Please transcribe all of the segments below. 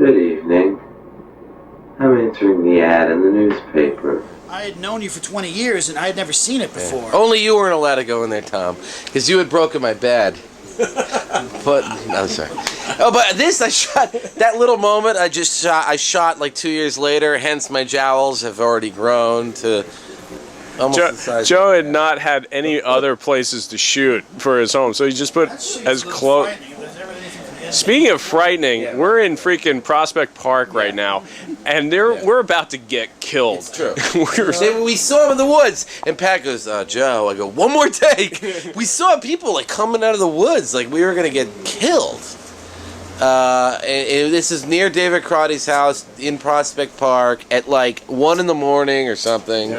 Good evening. I'm answering the ad in the newspaper. I had known you for 20 years and I had never seen it before. Yeah. Only you weren't allowed to go in there, Tom, because you had broken my bed. But I'm sorry. Oh, but this I shot that little moment. I shot like 2 years later. Hence, my jowls have already grown to almost the size. Joe had not had any other places to shoot for his home, so he just put as close. Speaking of frightening, we're in freaking Prospect Park right now, and we're about to get killed. It's true. We saw him in the woods, and Pat goes, Joe, I go, one more take. We saw people like coming out of the woods like we were going to get killed. And this is near David Crotty's house in Prospect Park at like 1 in the morning or something.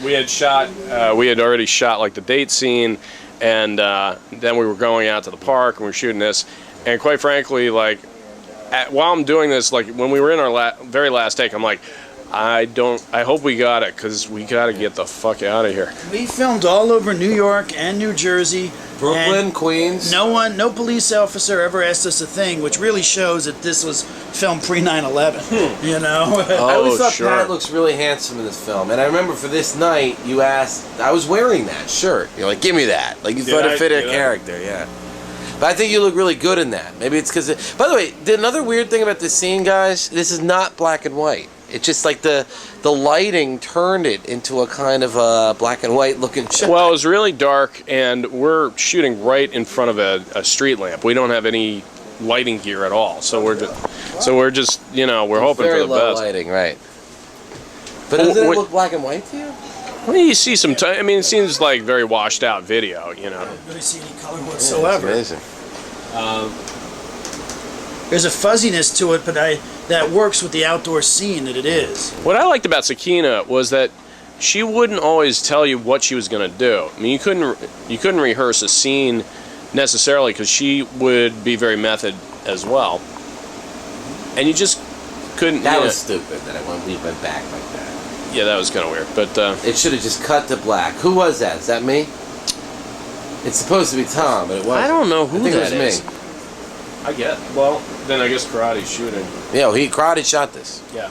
We had already shot like the date scene, and then we were going out to the park and we were shooting this. And quite frankly, like, while I'm doing this, like, when we were in our very last take, I'm like, I hope we got it, because we got to get the fuck out of here. We filmed all over New York and New Jersey. Brooklyn, Queens. No police officer ever asked us a thing, which really shows that this was filmed pre-9/11, you know? I always thought Pat looks really handsome in this film. And I remember for this night, you asked, I was wearing that shirt. You're like, give me that. Like, you thought it fit a character, yeah. But I think you look really good in that. Maybe it's because... By the way, another weird thing about this scene, guys, this is not black and white. It's just like the lighting turned it into a kind of a black and white looking shot. Well, it was really dark, and we're shooting right in front of a street lamp. We don't have any lighting gear at all, so we're just you know, we're hoping for the very low best. Lighting, right? But doesn't it look black and white to you? Well, you see some. I mean, it seems like very washed out video, you know. I don't really see any color whatsoever. Yeah, amazing. There's a fuzziness to it, but that works with the outdoor scene that it is. What I liked about Sakina was that she wouldn't always tell you what she was going to do. I mean, you couldn't rehearse a scene necessarily because she would be very method as well, and you just couldn't. That was stupid that we went back like that. Yeah, that was kind of weird, but it should have just cut to black. Who was that? Is that me? It's supposed to be Tom, but it wasn't. I don't know who that is. I think it was me. I get. Well, then I guess Karate's shooting. Yeah, Karate shot this. Yeah.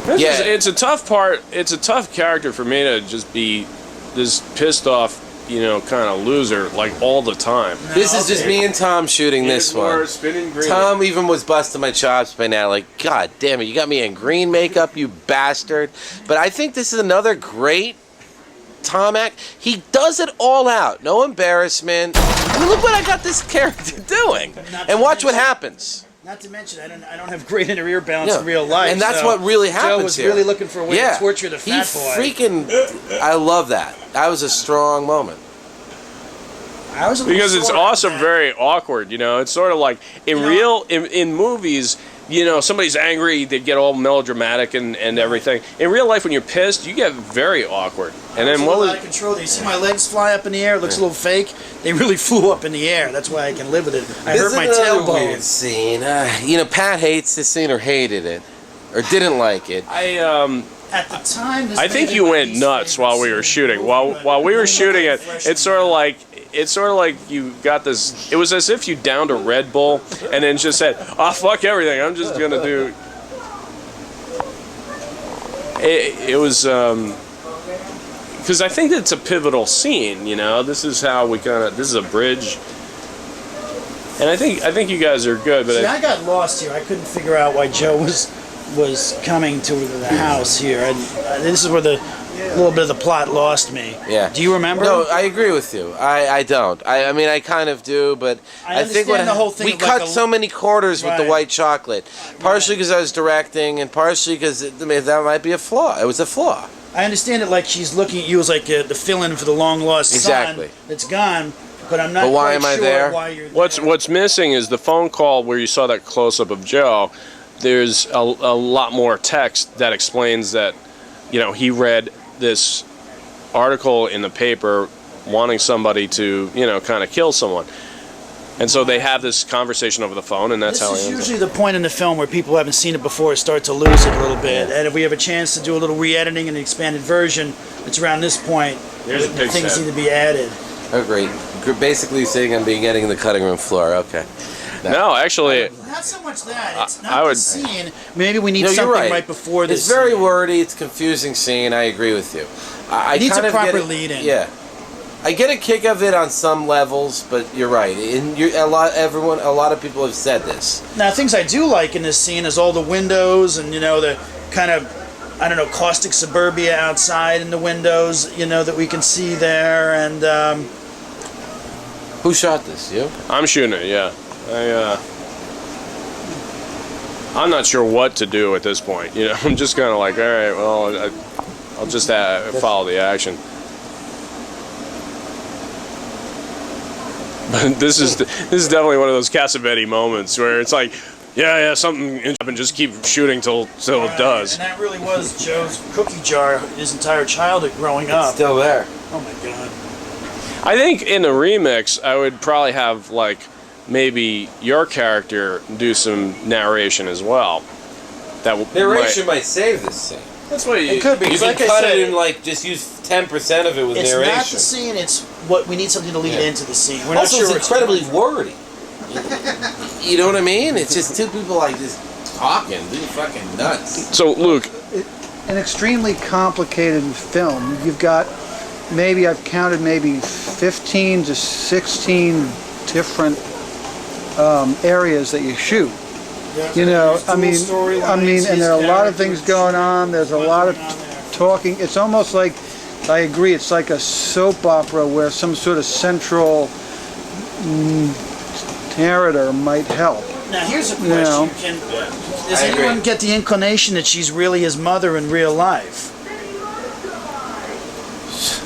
It's a tough part. It's a tough character for me to just be this pissed off, you know, kind of loser like all the time. This is just me and Tom shooting this one. Tom even was busting my chops by now, like, God damn it, you got me in green makeup, you bastard. But I think this is another great Tom act. He does it all out. No embarrassment. I mean, look what I got this character doing. And watch what happens. Not to mention, I don't have great inner balance in real life. And that's what really happens Joe was here. really looking for a way to torture the fat boy. I love that. That was a strong moment. Because it's also very awkward, you know. It's sort of like in movies, you know, somebody's angry, they get all melodramatic and everything. In real life, when you're pissed, you get very awkward. And then what was out of control? You see my legs fly up in the air? It looks a little fake. They really flew up in the air. That's why I can live with it. I hurt my tailbone. Weird scene. You know, Pat hates this scene or hated it or didn't like it. At the time, I think you went nuts while we were shooting. While we were shooting it, it's sort of like you got this. It was as if you downed a Red Bull and then just said, "Oh, fuck everything. I'm just gonna do." It was because I think it's a pivotal scene. You know, this is how we this is a bridge, and I think you guys are good. But see, I got lost here. I couldn't figure out why Joe was coming to the house here, and this is where a little bit of the plot lost me. Yeah. Do you remember? No, I agree with you. I don't. I mean, I kind of do, but I think the whole thing we cut so many quarters with the white chocolate. Partially because I was directing, and partially because that might be a flaw. It was a flaw. I understand it like she's looking at you as like the fill-in for the long-lost son that's gone, but I'm not why am quite I sure there? why you're there. What's missing is the phone call where you saw that close-up of Joe. There's a lot more text that explains that, you know, he read this article in the paper wanting somebody to, you know, kind of kill someone. And so they have this conversation over the phone, and that's how it ends. This is usually the point in the film where people who haven't seen it before start to lose it a little bit. And if we have a chance to do a little re-editing and an expanded version, it's around this point things need to be added. Oh, great. Basically saying I'm getting the cutting room floor. Okay. No, actually, Not so much that. It's not I would- the scene. Maybe we need No, you're something right. before this. It's very scene. wordy. It's a confusing scene. I agree with you. I Needs kind a of get proper it- lead in. Yeah, I get a kick of it on some levels, but you're right. A lot of people have said this. Now, things I do like in this scene is all the windows and, the kind of, I don't know, caustic suburbia outside in the windows, that we can see there. And Who shot this? You? I'm shooting it. Yeah, I'm not sure what to do at this point. I'm just kind of like, all right, well, I'll just follow the action. But this is definitely one of those Cassavetes moments where it's like, yeah, something and just keep shooting till it does. And that really was Joe's cookie jar his entire childhood growing up. Still there. Oh my God. I think in the remix, I would probably have maybe your character do some narration as well. Narration might save this scene. That's what It could be. You 'cause can like I cut said, it and just use 10% of it with it's narration. not the scene. It's what we need something to lead into the scene. We're Also, not sure it's incredibly wordy. You know what I mean? It's just two people just talking, being fucking nuts. So, Luke, An extremely complicated film. You've got I've counted maybe 15 to 16 different areas that you shoot. And there are a lot of things going on. There's a lot of talking. It's almost like, I agree, it's like a soap opera where some sort of central narrator might help. Now here's a question: Does anyone get the inclination that she's really his mother in real life?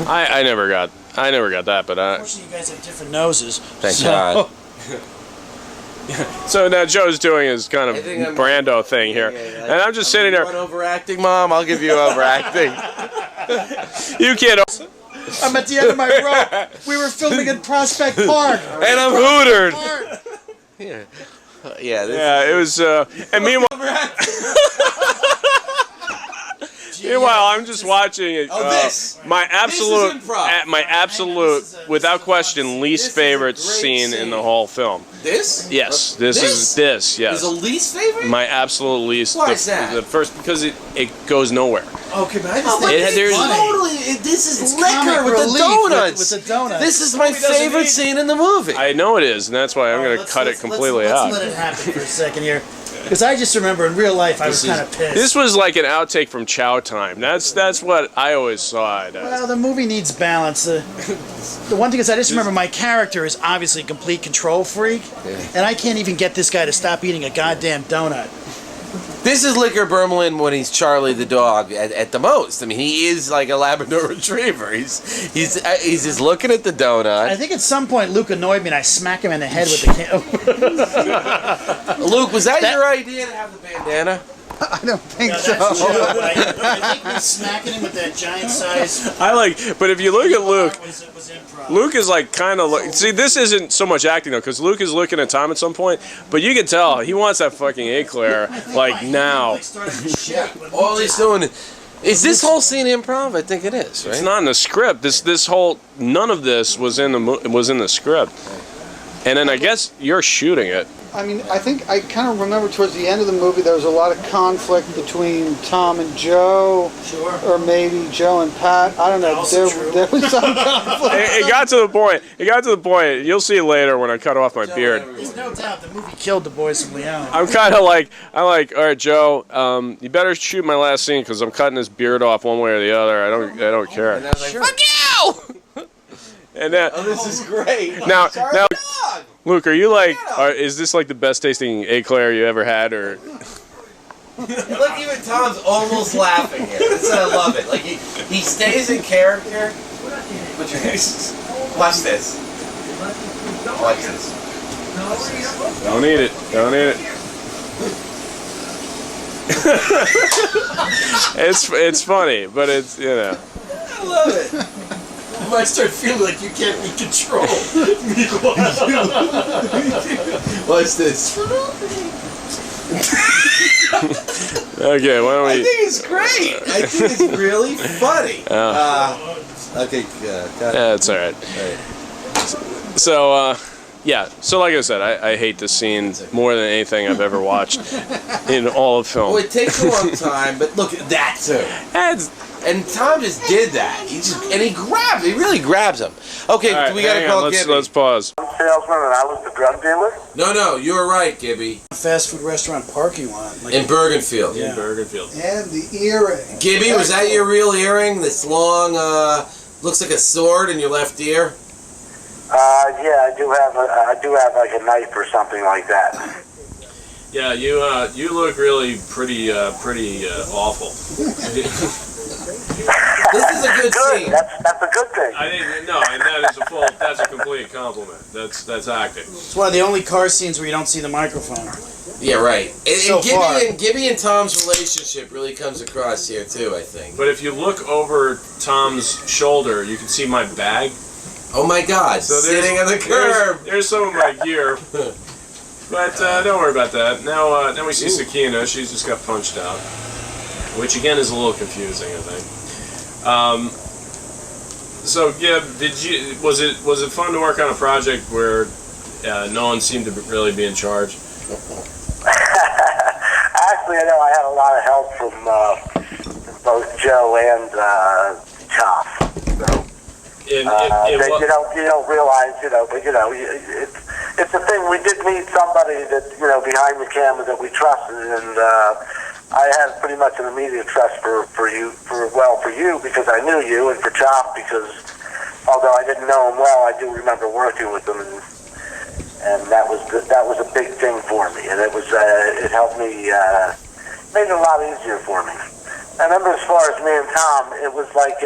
I never got that, but Unfortunately, you guys have different noses. Thank God. so now Joe's doing his kind of I think I'm- Brando thing here, and I'm just sitting there. You want overacting, Mom? I'll give you overacting. You kid, I'm at the end of my rope. We were filming in Prospect Park. And I'm hootered. Park. Yeah. Yeah, it was. And meanwhile, I'm just watching it. This. My absolute, This is improv. my absolute, without question, least This is a favorite great scene in scene. the whole film. This? Yes, this is Is yes. the least favorite? My absolute least. Why is that? The first, because it goes nowhere. Okay, but I just But think It- there's- this is It's liquor comic with the relief donuts. with the donuts. This is my favorite scene in the movie. I know it is, and that's why I'm going to cut it completely let's out. let it happen for a second here. Because I just remember in real life I was This is- kind of pissed. This was like an outtake from Chow Time. That's what I always saw it as. Well, the movie needs balance. The one thing is I just remember my character is obviously a complete control freak, and I can't even get this guy to stop eating a goddamn donut. This is Liquor Birmelin when he's Charlie the dog at the most. I mean, he is like a Labrador Retriever. He's just looking at the donut. I think at some point Luke annoyed me and I smack him in the head with the can. Luke, was that your idea to have the bandana? I don't think No, so. that's true, but I think me smacking him with that giant size. But if you look at Luke, was improv. Luke is like kind of see, this isn't so much acting though, because Luke is looking at Tom at some point, but you can tell he wants that fucking eclair like now. All he's doing is this whole scene improv? I think it is, right? It's not in the script. This whole none of this was in the script, and then I guess you're shooting it. I mean, I think I kind of remember towards the end of the movie there was a lot of conflict between Tom and Joe, Sure. or maybe Joe and Pat. I don't know. Also true. There was some conflict. It got to the point. It got to the point. You'll see later when I cut off my beard. There's no doubt the movie killed the boys from Leon. I'm kind of like, all right, Joe, you better shoot my last scene because I'm cutting this beard off one way or the other. I don't care. And I was like, fuck you! And then Oh, this is great. now, Dog. Luke, are you like, is this like the best tasting eclair you ever had, or? Look, even Tom's almost laughing here. That's why I love it. Like he stays in character. Put your hands. Watch this. Watch this. Don't eat it. Don't eat it. It's funny, but it's I love it. You might start feeling like you can't be controlled. Watch this. okay. Why don't I we? think it's great. I think it's really funny. Okay, got it. Yeah, it's all right. All right. So Yeah, so like I said, I hate this scene more than anything I've ever watched in all of film. Well, it takes a long time, but look at that too. And Tom just did that. He really grabs him. Okay, Right, we gotta call Gibby. Let's pause. I'm salesman and I was the drug dealer. No, you were right, Gibby. Fast food restaurant parking lot. Like, In Bergenfield. Yeah. Bergenfield. And the earring. Gibby, was that your real earring? This long, looks like a sword in your left ear? Yeah, I do have like a knife or something like that. Yeah, you look really pretty awful. This is a good scene. That's a good thing. I think and that's a complete compliment. That's acting. it's one of the only car scenes where you don't see the microphone. Yeah, right. So far. Gibby and Tom's relationship really comes across here too, I think. But if you look over Tom's shoulder, you can see my bag. Oh my God! So sitting on the curb. There's some of my gear. But don't worry about that. Now we see Sakina. She's just got punched out, which again is a little confusing, I think. So Gib, was it fun to work on a project where no one seemed to really be in charge? Actually, I know I had a lot of help from both Joe and Cioffi. So. You don't realize, but it's a thing. We did meet somebody that, behind the camera that we trusted, and I had pretty much an immediate trust for you because I knew you, and for Cioffi because although I didn't know him well, I do remember working with him, and that was a big thing for me, and it helped me, made it a lot easier for me. I remember as far as me and Tom, it was like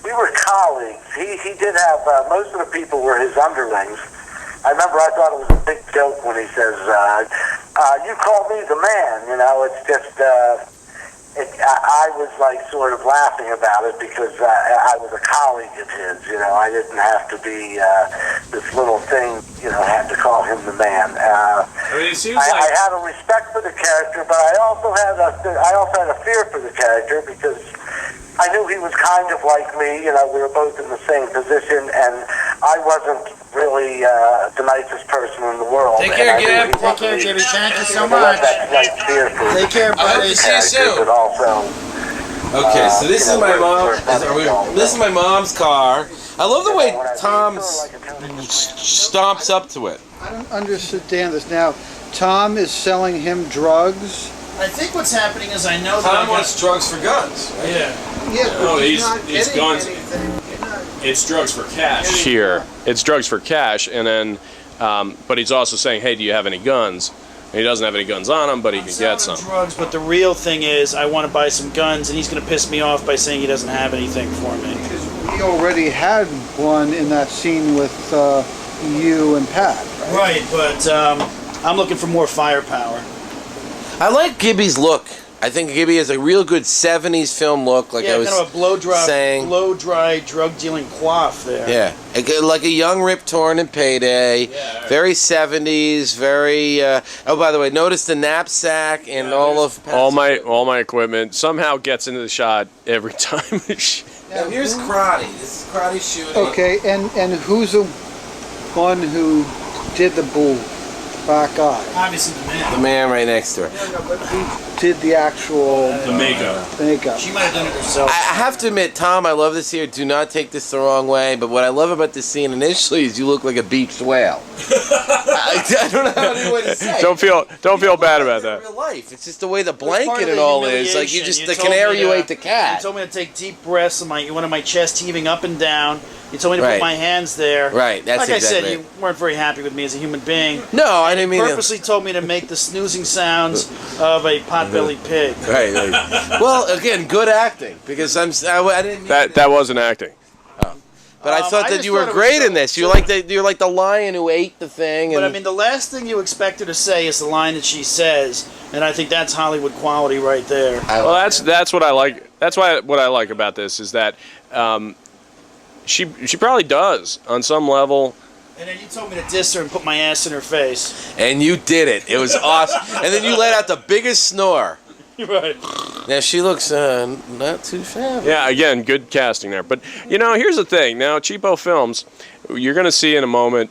we were colleagues. He did have, most of the people were his underlings. I remember I thought it was a big joke when he says, you call me the man, it's just, I was like sort of laughing about it because I was a colleague of his, I didn't have to be this little thing, had to call him the man. It seems I had a respect for the character, but I also had a fear for the character because I knew he was kind of like me, we were both in the same position, and I wasn't really the nicest person in the world. Take care, Gib. Take care, Jimmy. Thank you so much. Take care, I hope buddy. to see you soon. But also, Okay, so this is my mom. This is my mom's car. I love the way Tom stomps up to it. I don't understand this. Now, Tom is selling him drugs. I think what's happening is I know that Tom wants drugs for guns. Right? Yeah. Yeah, but No, he's he's- not he's getting guns. anything. You're not- It's drugs for cash. Here, it's drugs for cash, and then, but he's also saying, hey, do you have any guns? And he doesn't have any guns on him, but he can get some. Drugs, but the real thing is I want to buy some guns, and he's going to piss me off by saying he doesn't have anything for me. Because we already had one in that scene with you and Pat, right? Right, but I'm looking for more firepower. I like Gibby's look. I think Gibby has a real good 70s film look, like Yeah, I was kind of a saying. blow-dry, drug-dealing coif there. Yeah, like a young Rip Torn in Payday. Yeah. Very 70s, very... oh, by the way, notice the knapsack and all my equipment somehow gets into the shot every time. Now, here's Crotty. This is Crotty shooting. Okay, and who's the one who did the bull back eye? Obviously the man. The man right next to her. No, but who did the actual The makeup. makeup? She might have done it herself. I have to admit, Tom, I love this here. Do not take this the wrong way, but what I love about this scene initially is you look like a beached whale. I don't know how to say. Don't feel bad about In that. real life, it's just the way the It's part blanket of and the all is. Like humiliation. the told canary me you to- ate the cat. You told me to take deep breaths and one of my chest heaving up and down. You told me to Right. put my hands there. Right, that's like exactly I said, it. you weren't very happy with me as a human being. No, I didn't mean to. Purposely told me to make the snoozing sounds of a pot-bellied pig. Right. Well, again, good acting because I didn't. Mean That wasn't acting. But I thought I that just you were thought it was great so- in this. You're like the lion who ate the thing. But And I mean, the last thing you expect her to say is the line that she says, and I think that's Hollywood quality right there. Well, that's what I like. That's what I like about this is that she probably does on some level. And then you told me to diss her and put my ass in her face. and you did it. It was awesome. And then you let out the biggest snore. Right. Now she looks not too shabby. Yeah, again, good casting there. But here's the thing. Now, Cheapo Films, you're going to see in a moment.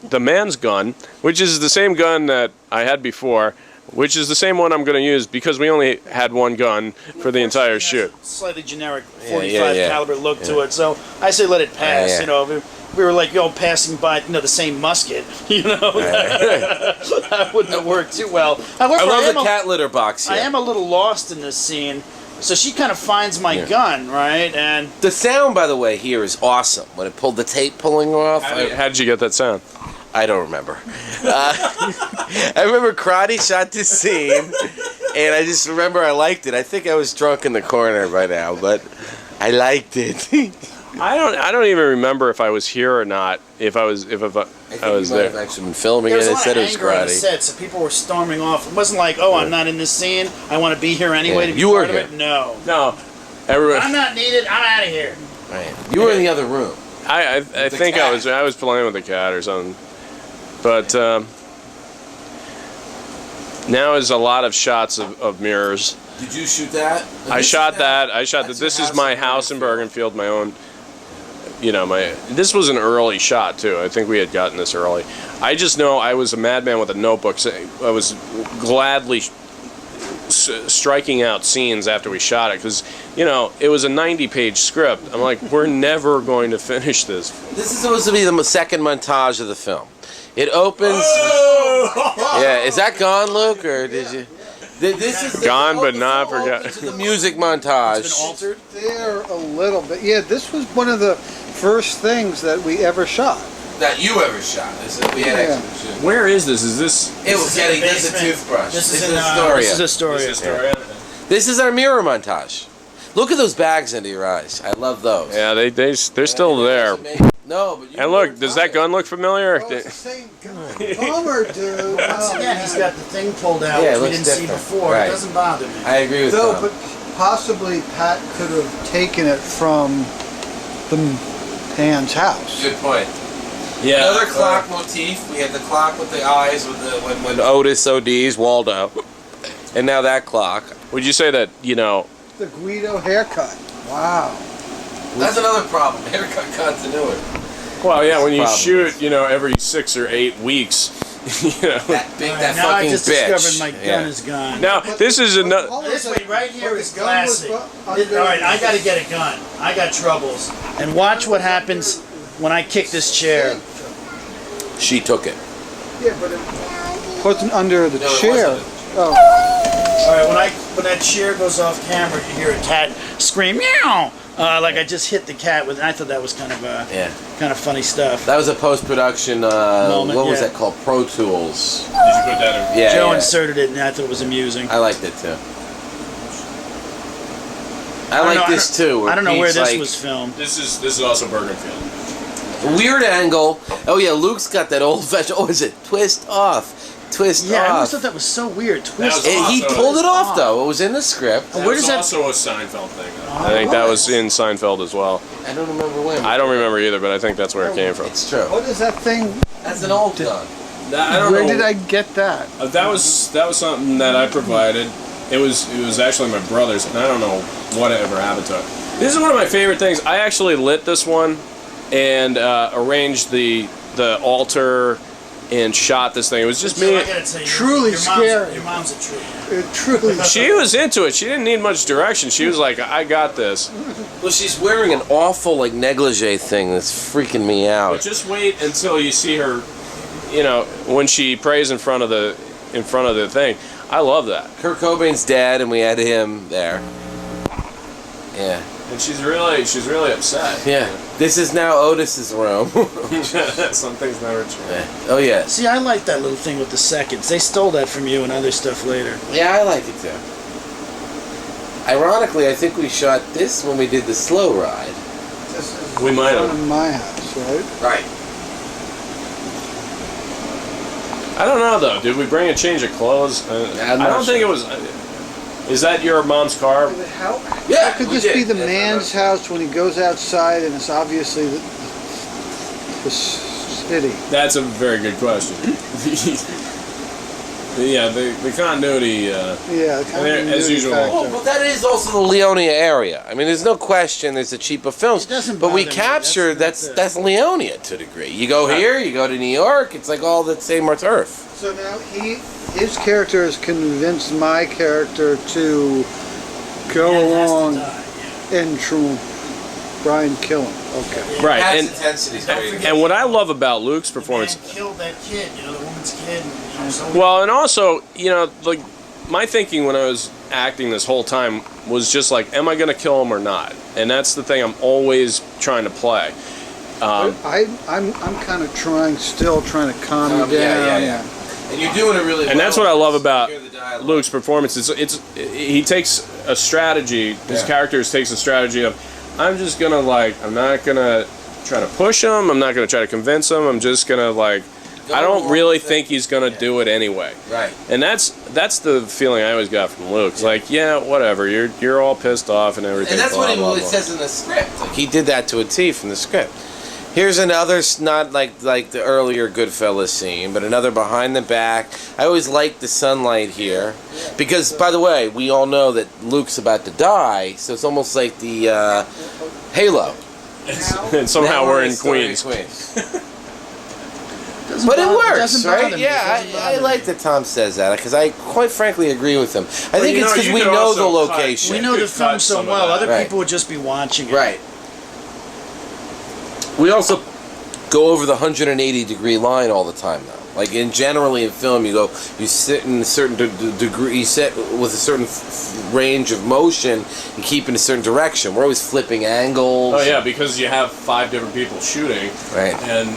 the man's gun, which is the same gun that I had before, which is the same one I'm going to use because we only had one gun for the entire shoot. Slightly generic 45 caliber look to it, so I say let it pass. You know, we were like, passing by, the same musket. That wouldn't have worked too well. However, I love the cat litter box. I am a little lost in this scene. So she kind of finds my gun, right? And the sound, by the way, here is awesome. When it pulled the tape pulling off. How did you get that sound? I don't remember. I remember Karate shot this scene, and I just remember I liked it. I think I was drunk in the corner by now, but I liked it. I don't even remember if I was here or not. If I was there. I've actually been filming it. I said it was karate. On the set, so people were storming off. It wasn't like, I'm not in this scene. I want to be here anyway. To be you were part here. Of it. No. Everyone. I'm not needed. I'm out of here. Right. You were in the other room. I think I was playing with the cat or something. But now is a lot of shots of mirrors. Did you shoot that? I shot that. This is my house in Bergenfield, my own. This was an early shot too. I think we had gotten this early. I just know I was a madman with a notebook. I was gladly striking out scenes after we shot it because it was a 90-page script. I'm like, we're never going to finish this. This is supposed to be the second montage of the film. It opens. Yeah, is that gone, Luke, or did you? This is gone, but not forgotten. The music montage. It's been altered there a little bit. Yeah, this was one of the first things that we ever shot. That you ever shot. We had extra. Where is this? Is this? It was getting this a toothbrush. This is Astoria. This is Astoria. This is our mirror montage. Look at those bags under your eyes. I love those. Yeah, they're still there. No, but and look, does that gun look familiar? Oh, it's the same gun. Bummer, dude. Once again, he's got the thing pulled out, which we didn't see before. Right. It doesn't bother me. I agree with Though, Tom. but possibly Pat could have taken it from the man's house. Good point. Yeah. Another clock motif. We had the clock with the eyes with when Otis ODs Waldo, and now that clock. Would you say that The Guido haircut. Wow. That's another problem. Haircut continuity. Well, yeah, when you shoot, every 6 or 8 weeks, that now I fucking just bitch. discovered my gun is gone. Now, this is another. This way right here is classic. All right, I got to get a gun. I got troubles. And watch what happens when I kick this chair. She took it. Yeah, but it wasn't under the chair. Oh. All right, when that chair goes off camera, you hear a cat scream, meow. Like I just hit the cat with, and I thought that was kind of funny stuff. That was a post-production. Moment, what was that called? Pro Tools. Did you put that in? Yeah. Joe inserted it, and I thought it was amusing. I liked it too. I like this too. I don't know where this was filmed. This is also Bergenfield. Weird angle. Oh yeah, Luke's got that old fashioned. Oh, is it twist off? Twist off. Yeah, I always thought that was so weird. Twist off. He pulled it off though. It was in the script. Where does that? Also a Seinfeld thing. I think that was in Seinfeld as well. I don't remember when. I don't remember either, but I think that's where it came from. It's true. What is that thing? That's an old gun. I don't know. Where did I get that? That was something that I provided. It was actually my brother's, and I don't know whatever happened to it. This is one of my favorite things. I actually lit this one and arranged the altar and shot this thing. It was just me. I gotta tell you, Truly scary. Your mom's a trooper. It truly. She was into it. She didn't need much direction. She was like, I got this. Well, she's wearing an awful negligee thing that's freaking me out. But just wait until you see her, when she prays in front of the thing. I love that. Kurt Cobain's dead, and we had him there. Yeah. And she's really upset. Yeah. This is now Otis's room. Some things never change. Oh yeah. See, I like that little thing with the seconds. They stole that from you and other stuff later. Yeah, I like it too. Ironically, I think we shot this when we did the slow ride. We might have. In my house, right? Right. I don't know though. Did we bring a change of clothes? I don't think it was. Is that your mom's car? Yeah. Could this be the man's house when he goes outside and it's obviously the city? That's a very good question. Yeah, the continuity. Yeah, continuity as usual. factor. Oh, but that is also the Leonia area. I mean, there's no question. There's the cheaper films, It doesn't but we bother me. capture that's Leonia to a degree. You go here, you go to New York. It's like all the same turf. So now his character has convinced my character to go along and try and kill him. Okay. Right, That's intensity's great. and what I love about Luke's performance. Man killed that kid, the woman's kid. Well, and also, like my thinking when I was acting this whole time was just like, am I going to kill him or not? And that's the thing I'm always trying to play. I'm kind of still trying to calm you down. Yeah. And you're doing it really well. And that's what I love about Luke's performance. He takes a strategy. His character takes a strategy of, I'm just gonna I'm not gonna try to push him. I'm not gonna try to convince him. I'm just gonna I don't really think he's gonna do it anyway. Right. And that's the feeling I always got from Luke. It's like, yeah, whatever. You're all pissed off and everything. And that's blah, what blah, it blah. says in the script. Like, he did that to a T from the script. Here's another, not like the earlier Goodfellas scene, but another behind the back. I always like the sunlight here. Because, by the way, we all know that Luke's about to die, so it's almost like the Halo. And somehow we're in Queens. But it works, right? Yeah, I like that Tom says that, because I quite frankly agree with him. I think it's because we know the location. We know the film so well, other Right. people would just be watching it. Right. We also go over the 180-degree line all the time, though. Like generally in film, you sit in a certain degree, you sit with a certain range of motion and keep in a certain direction. We're always flipping angles. Oh yeah, because you have 5 different people shooting. Right. And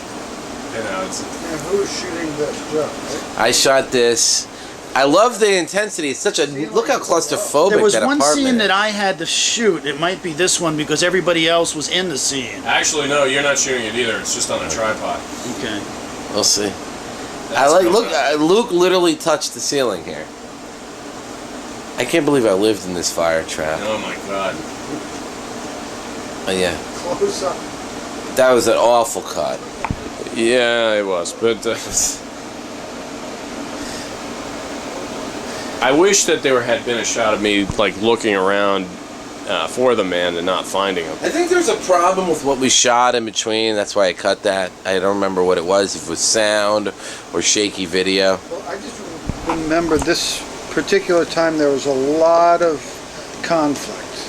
it's. And who's shooting this, Joe? I shot this. I love the intensity. It's such a look how claustrophobic There was that one apartment scene is. that I had to shoot. It might be this one because everybody else was in the scene. Actually, no, you're not shooting it either. It's just on a tripod. Okay. We'll see. That's Luke literally touched the ceiling here. I can't believe I lived in this fire trap. Oh my god. Oh yeah. Close up. That was an awful cut. Yeah, it was, but I wish that there had been a shot of me looking around for the man and not finding him. I think there's a problem with what we shot in between. That's why I cut that. I don't remember what it was, if it was sound or shaky video. Well, I just remember this particular time there was a lot of conflict.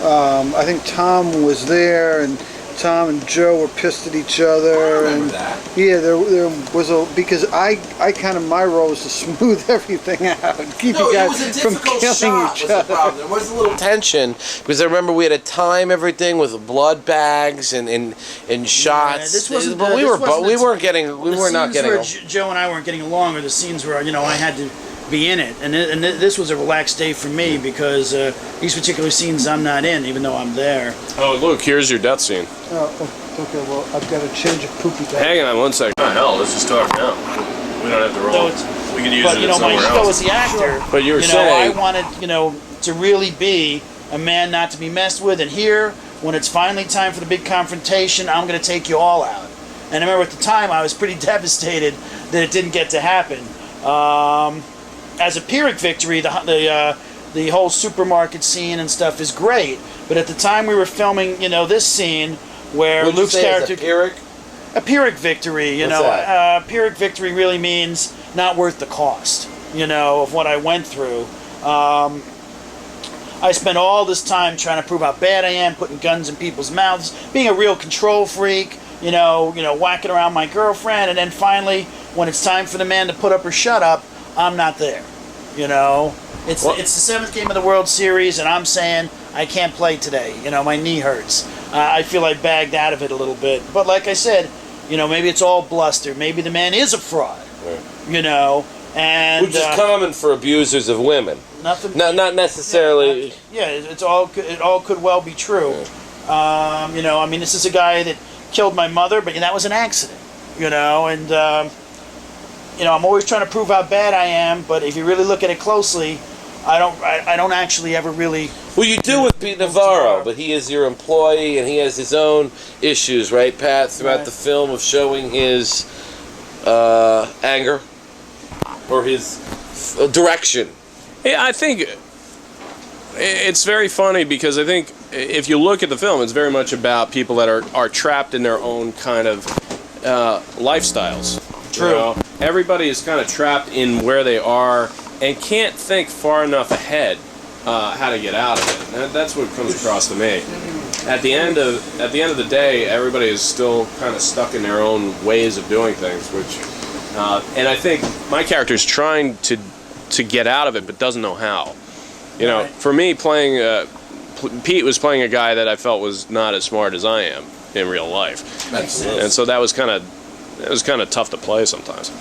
I think Tom was there, and Tom and Joe were pissed at each other. I remember that. Yeah, there was because I kind of, my role was to smooth everything out and keep you guys from killing each other. There was a little tension because I remember we had to time everything with blood bags and shots. Yeah, this wasn't. But we were not getting. Joe and I weren't getting along, or the scenes where I had to be in it, and this was a relaxed day for me because these particular scenes I'm not in, even though I'm there. Oh, Luke, here's your death scene. Okay, well, I've got to change a poopy bag. Hang on 1 second. Oh, hell, let's just talk now. We don't have to roll. We can use it somewhere my ego else. as the actor. But you were saying, I wanted, to really be a man not to be messed with, and here, when it's finally time for the big confrontation, I'm going to take you all out. And I remember at the time I was pretty devastated that it didn't get to happen. As a Pyrrhic victory, the whole supermarket scene and stuff is great. But at the time we were filming, this scene where Luke's character, a Pyrrhic victory, Pyrrhic victory really means not worth the cost, of what I went through. I spent all this time trying to prove how bad I am, putting guns in people's mouths, being a real control freak, whacking around my girlfriend, and then finally, when it's time for the man to put up or shut up, I'm not there. It's the 7th game of the World Series, and I'm saying I can't play today. My knee hurts. I feel I bagged out of it a little bit. But like I said, maybe it's all bluster. Maybe the man is a fraud. Right. And which is common for abusers of women. Nothing. Not necessarily. It all could well be true. Yeah. This is a guy that killed my mother, but that was an accident. And. I'm always trying to prove how bad I am, but if you really look at it closely, I don't actually ever really. Well, you do with Pete Navarro, but he is your employee, and he has his own issues, right, Pat? Throughout the film of showing his anger. or his direction. Yeah, I think it's very funny because I think if you look at the film, it's very much about people that are trapped in their own kind of lifestyles. True. You know? Everybody is kind of trapped in where they are and can't think far enough ahead how to get out of it. And that's what comes across to me. At the end of the day, everybody is still kind of stuck in their own ways of doing things, which, and I think my character is trying to get out of it, but doesn't know how. You know, for me, playing Pete was playing a guy that I felt was not as smart as I am in real life, and so that was kind of tough to play sometimes.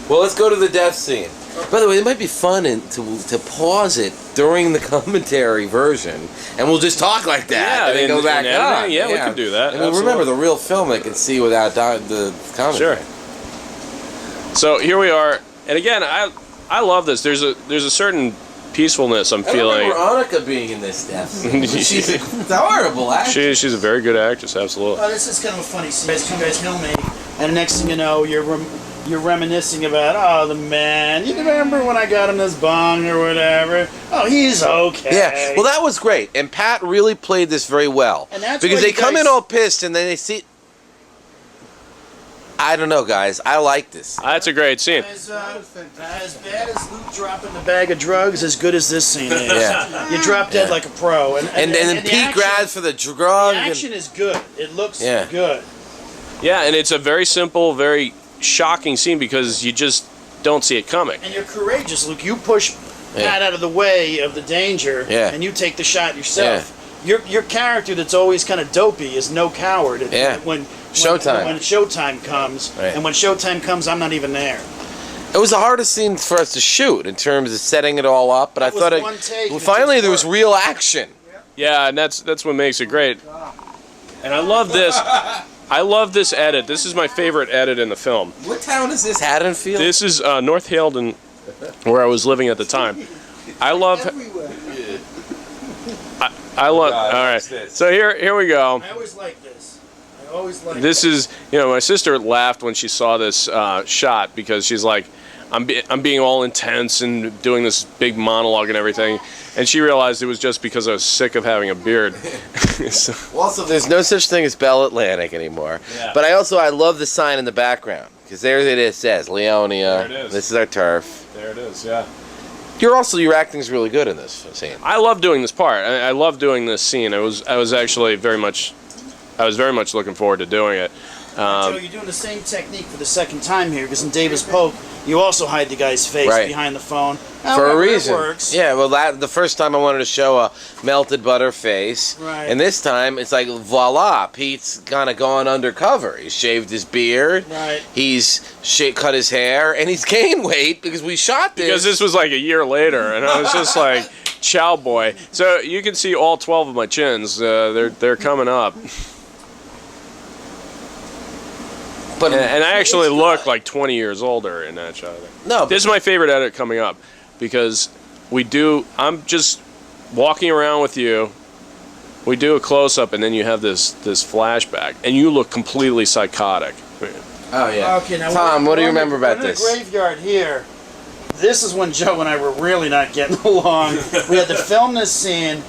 Well, let's go to the death scene. By the way, it might be fun to pause it during the commentary version, and we'll just talk like that, and then go back on. Yeah, we can do that. And we'll remember the real film they can see without the commentary. Sure. So here we are, and again, I love this. There's a certain peacefulness I'm feeling. I remember Veronica being in this death scene. She's a horrible actress. She's a very good actress, absolutely. Oh, this is kind of a funny scene. You guys film me, and the next thing you know, you're reminiscing about, the man. You remember when I got him this bong or whatever? Oh, he's okay. Yeah, well, that was great, and Pat really played this very well. And that's because why they come in all pissed, and then they see. I don't know, guys. I like this. That's a great scene. As bad as Luke dropping the bag of drugs, as good as this scene is. Yeah. You drop dead like a pro. And then the Pete action, grabs for the drug. The action is good. It looks Yeah. good. Yeah, and it's a very simple, very shocking scene because you just don't see it coming. And you're courageous, Luke. You push Pat out of the way of the danger, and you take the shot yourself. Your character that's always kind of dopey is no coward. When Showtime comes, and when Showtime comes, I'm not even there. It was the hardest scene for us to shoot in terms of setting it all up, but I thought finally there was real action. Yeah, and that's what makes it great. And I love this. I love this edit. This is my favorite edit in the film. What town is this? Haddonfield? This is North Haledon, where I was living at the time. I love. I love. All right. So here we go. I always like this. I always like this. Is my sister laughed when she saw this shot because she's like, I'm being all intense and doing this big monologue and everything, and she realized it was just because I was sick of having a beard. So. Also, there's no such thing as Bell Atlantic anymore. Yeah. But I love the sign in the background because there it is. Says Leonia. There it is. This is our turf. There it is. Yeah. Your acting's really good in this scene. I love doing this part. I love doing this scene. I was actually very much looking forward to doing it. Joe, you're doing the same technique for the second time here because in Davis Polk, you also hide the guy's face behind the phone. For a reason. It works. Yeah, well, the first time I wanted to show a melted butter face, and this time it's like, voila, Pete's kind of gone undercover. He's shaved his beard, he's cut his hair, and he's gained weight because we shot this. Because this was like a year later, and I was just like, chow boy. So you can see all 12 of my chins. They're coming up. But and I actually look like 20 years older in that shot. No, this is my favorite edit coming up because I'm just walking around with you. We do a close up, and then you have this flashback, and you look completely psychotic. Oh yeah. Okay, now Tom, what do you remember about this? In the graveyard here. This is when Joe and I were really not getting along. We had to film this scene.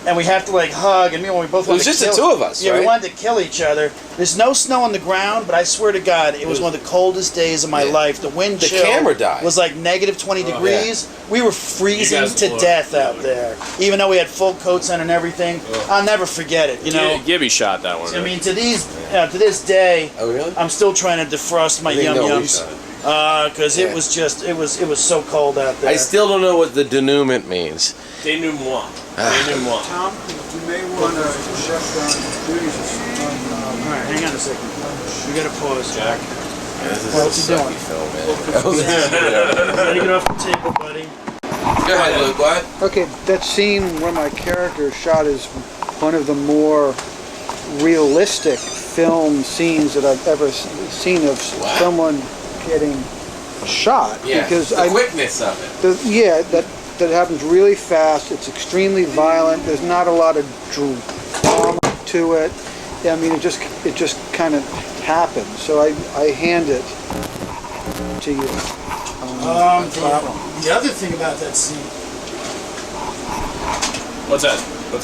And we have to like hug, and we both wanted to kill. It was just the two of us, right? We wanted to kill each other. There's no snow on the ground, but I swear to God, it was one of the coldest days of my life. The wind chill was like negative 20 degrees. Yeah. We were freezing to death out there, even though we had full coats on and everything. I'll never forget it. Gibby shot that one. I mean, to this day, I'm still trying to defrost my yum-yums. Because it was just, it was so cold out there. I still don't know what the denouement means. Denouement. Tom, you may want to check on duties. Alright, hang on a second. We gotta pause. Jack. Yeah, this is a sucky film, man. Gotta get off the table, buddy. Go ahead, Luke. What? Okay, that scene where my character shot is one of the more realistic film scenes that I've ever seen of someone getting shot. Yeah, because the quickness of it. That happens really fast. It's extremely violent. There's not a lot of drama to it. I mean, it just kind of happens. So I hand it to you. The other thing about that scene. What's that?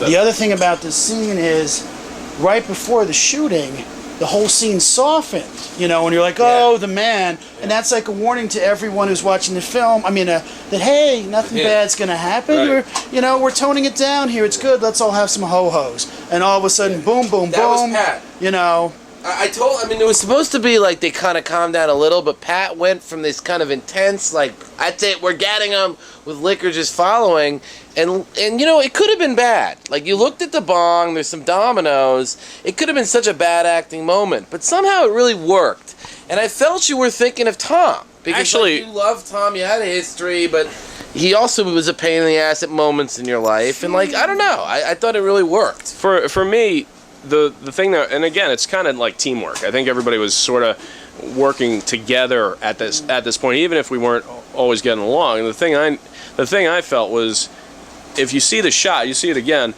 The other thing about this scene is, right before the shooting, the whole scene softened. You know, and you're like, oh, the man, and that's like a warning to everyone who's watching the film. I mean, that hey, nothing bad's gonna happen. Right. We're toning it down here. It's good. Let's all have some ho-hos. And all of a sudden, boom, boom, That was boom. Pat. You know. I mean, it was supposed to be like they kind of calmed down a little, but Pat went from this kind of intense, like, that's it, we're getting them, with liquor just following, and you know, it could have been bad. Like, you looked at the bong, there's some dominoes, it could have been such a bad acting moment, but somehow it really worked. And I felt you were thinking of Tom. Because Actually, like, you loved Tom, you had a history, but he also was a pain in the ass at moments in your life, and like, I don't know, I thought it really worked. For me, the thing that, and again, it's kind of like teamwork. I think everybody was sort of working together at this point, even if we weren't always getting along. And the thing I felt was, if you see the shot, you see it again,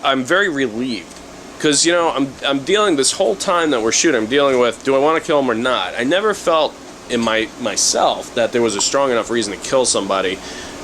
I'm very relieved, because you know, I'm dealing this whole time that we're shooting, I'm dealing with, do I want to kill him or not? I never felt in myself that there was a strong enough reason to kill somebody,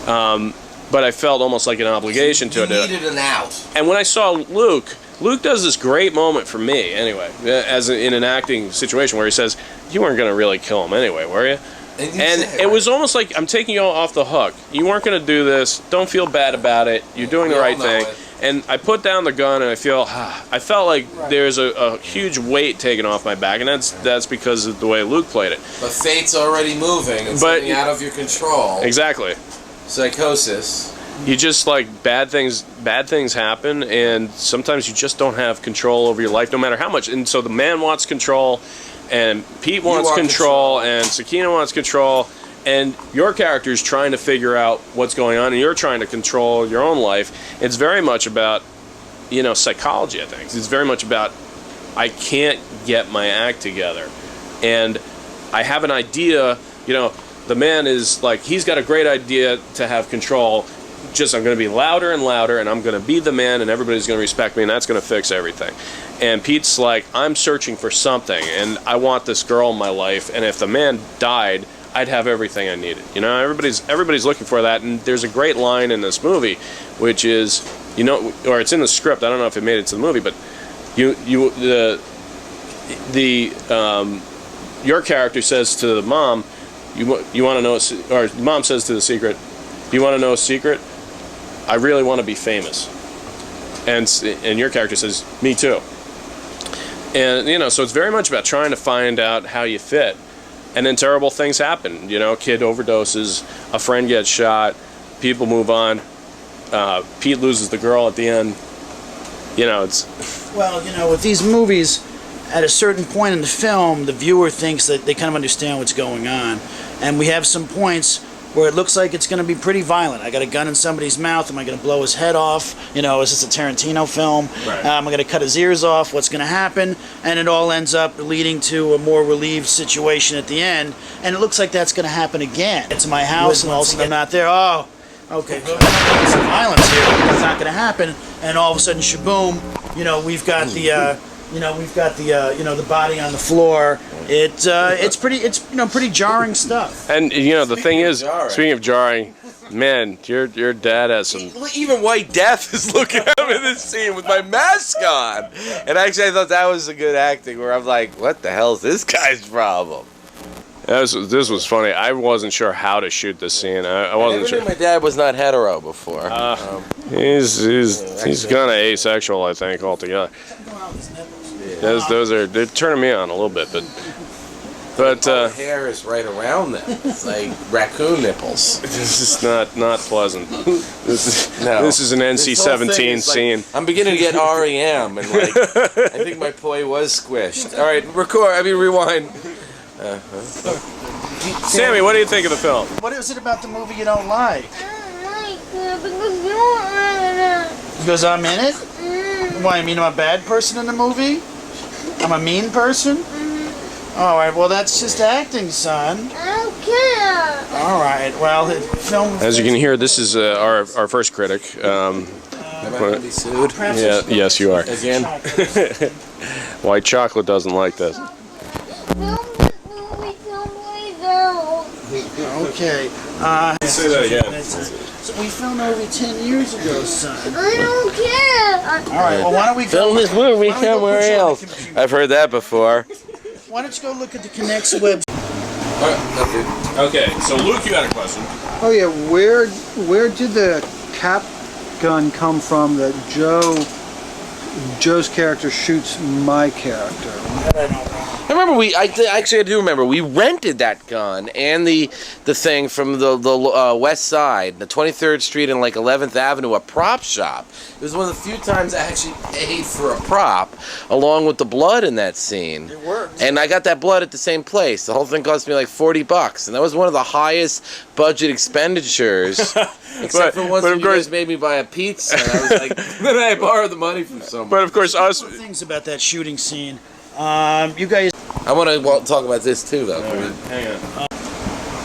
but I felt almost like an obligation to do it. You needed an out. And when I saw Luke does this great moment for me, anyway, in an acting situation where he says, you weren't going to really kill him anyway, were you? And it was almost like, I'm taking you off the hook. You weren't going to do this. Don't feel bad about it. You're doing the right thing. And I put down the gun, and I felt like there's a huge weight taken off my back, and that's because of the way Luke played it. But fate's already moving. It's getting out of your control. Exactly. Psychosis. You just, like, bad things happen, and sometimes you just don't have control over your life, no matter how much. And so the man wants control, and Pete wants control, and Sakina wants control, and your character's trying to figure out what's going on, and you're trying to control your own life. It's very much about, you know, psychology, I think. It's very much about, I can't get my act together. And I have an idea, you know, the man is like, he's got a great idea to have control. Just, I'm going to be louder and louder, and I'm going to be the man, and everybody's going to respect me, and that's going to fix everything. And Pete's like, I'm searching for something, and I want this girl in my life, and if the man died, I'd have everything I needed. You know, everybody's looking for that, and there's a great line in this movie, which is, you know, or it's in the script. I don't know if it made it to the movie, but your character says to the mom, you want to know, or the mom says to the secret, do you want to know a secret? I really want to be famous. And your character says, me too. And, you know, so it's very much about trying to find out how you fit. And then terrible things happen. You know, kid overdoses, a friend gets shot, people move on. Pete loses the girl at the end. You know, it's... Well, you know, with these movies, at a certain point in the film, the viewer thinks that they kind of understand what's going on. And we have some points where it looks like it's going to be pretty violent. I got a gun in somebody's mouth. Am I going to blow his head off? You know, is this a Tarantino film? Right. Am I going to cut his ears off? What's going to happen? And it all ends up leading to a more relieved situation at the end. And it looks like that's going to happen again. It's my house, and all of a sudden I'm not there. Oh, okay, some violence here. It's not going to happen. And all of a sudden, shaboom! You know, we've got the. The body on the floor. It's pretty jarring stuff. And you know, the thing is, speaking of jarring, man, your dad has some. Even White Death is looking at him in this scene with my mask on. And actually, I thought that was a good acting. Where I'm like, what the hell is this guy's problem? This was funny. I wasn't sure how to shoot this scene. I wasn't sure. I never knew my dad was not hetero before. He's kind of asexual, I think, altogether. They're turning me on a little bit, but the hair is right around them. It's like raccoon nipples. This is not pleasant. This is an NC-17 scene. I'm beginning to get REM, and like I think my poi was squished. All right, rewind. Sammy, what do you think of the film? What is it about the movie you don't like? I don't like it because you're in it. Because I'm in it? Why, you mean I'm a bad person in the movie? I'm a mean person? All right, well, that's just acting, son. I don't care. All right, well, the film... As you can hear, this is our first critic. Am I going to be sued? Yeah, yes, you are. Again? White Chocolate doesn't like this. Film this movie someplace else. Okay. Say that again. So we filmed over 10 years ago, son. I don't care. All right. Well, why don't we Film this movie why don't we go somewhere put you on the else. computer? I've heard that before. Why don't you go look at the Connects web? Okay, so Luke, you had a question. Oh yeah, where did the cap gun come from that Joe's character shoots my character? I remember I do remember we rented that gun and the thing from the west side, the 23rd Street and like 11th Avenue, a prop shop. It was one of the few times I actually paid for a prop along with the blood in that scene. It worked. And I got that blood at the same place. The whole thing cost me like $40, and that was one of the highest budget expenditures. Except for once when you guys made me buy a pizza, and I was like, then I borrowed the money from someone. But of course, us. Things about that shooting scene. You guys. I want to talk about this too, though. Hang on.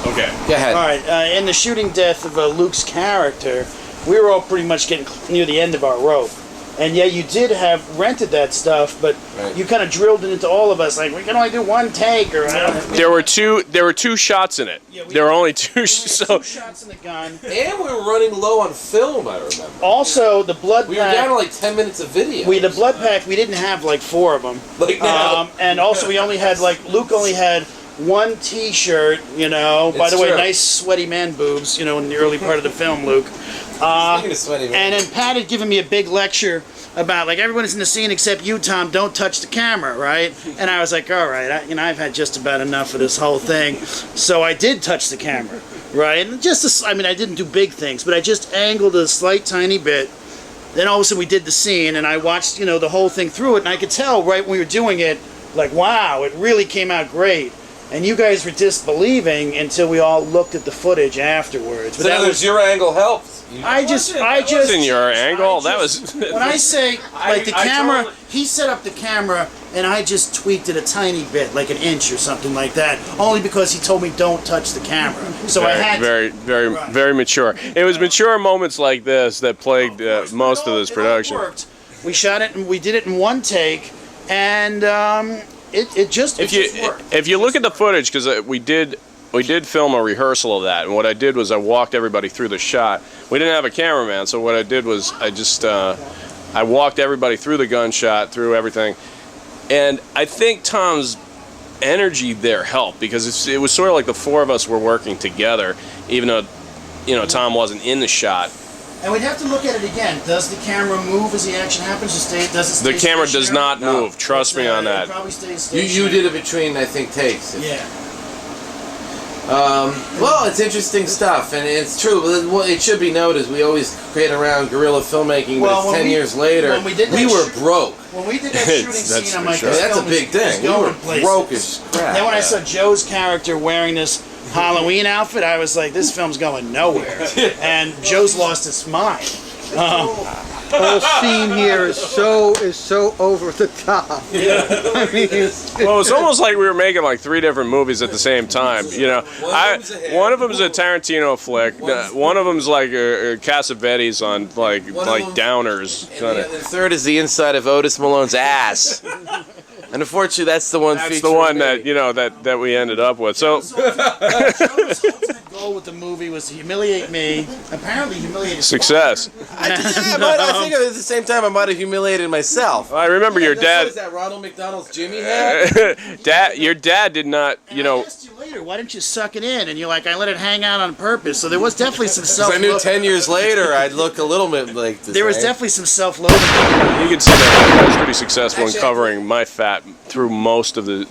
Okay. Go ahead. All right. In the shooting death of Luke's character, we were all pretty much getting near the end of our rope. And yeah, you did have rented that stuff, but you kind of drilled it into all of us, like we can only do one take, or There were two shots in it. Yeah, there were only two. two So shots in the gun. And we were running low on film, I remember. Also, the blood We were pack. down to like 10 minutes of video. The blood pack. We didn't have like 4 of them. Like now. And also, we only had Luke only had one T-shirt. You know. By the way, true. nice sweaty man boobs. You know, in the early part of the film, Luke. Speaking of sweaty man. And then Pat had given me a big lecture about like everyone is in the scene except you, Tom. Don't touch the camera, right? And I was like, all right, I've had just about enough of this whole thing, so I did touch the camera, right? And I didn't do big things, but I just angled a slight tiny bit. Then all of a sudden we did the scene, and I watched the whole thing through it, and I could tell right when we were doing it, like wow, it really came out great. And you guys were disbelieving until we all looked at the footage afterwards. But So that was your angle helped. I just in your angle. That was. when I say like the camera, he set up the camera and I just tweaked it a tiny bit, like an inch or something like that, only because he told me don't touch the camera. So I had very mature. It was mature moments like this that plagued most of this production. It all worked. We shot it and we did it in one take, and it just worked. If you look at the footage, because we did film a rehearsal of that, and what I did was I walked everybody through the shot. We didn't have a cameraman, so what I did was I walked everybody through the gunshot, through everything, and I think Tom's energy there helped because it was sort of like the 4 of us were working together, even though Tom wasn't in the shot. And we'd have to look at it again. Does the camera move as the action happens? Does it stay The camera does stationary? not move. Trust me on that. It probably stays You stationary. did it between, I think, takes. Yeah. Well, it's interesting stuff, and it's true. Well, it should be noted, we always create around guerrilla filmmaking, but it's 10 years later, when we did we were broke. When we did that shooting That's scene, I'm for like, sure. this That's a film big is thing. We going were places. broke as crap. Then when I saw Joe's character wearing this Halloween outfit, I was like, this film's going nowhere. And Joe's lost his mind. The whole scene here is so over the top. I mean, Well, it's almost like we were making like 3 different movies at the same time. One of them's a Tarantino flick. One of them's like Cassavetes on like downers. And the third is the inside of Otis Malone's ass. And unfortunately, that's the one. That's the one that we ended up with. So Joe's ultimate goal with the movie was to humiliate me. Apparently, humiliate his success. I think at the same time I might have humiliated myself. I remember your dad. Is that Ronald McDonald's Jimmy hat? Your dad did not. I asked you later, why didn't you suck it in? And you're like, I let it hang out on purpose. So there was definitely some Because I knew 10 years later I'd look a little bit like this. There was definitely some self-loathing. You can see that I was pretty successful in covering my fat through most of the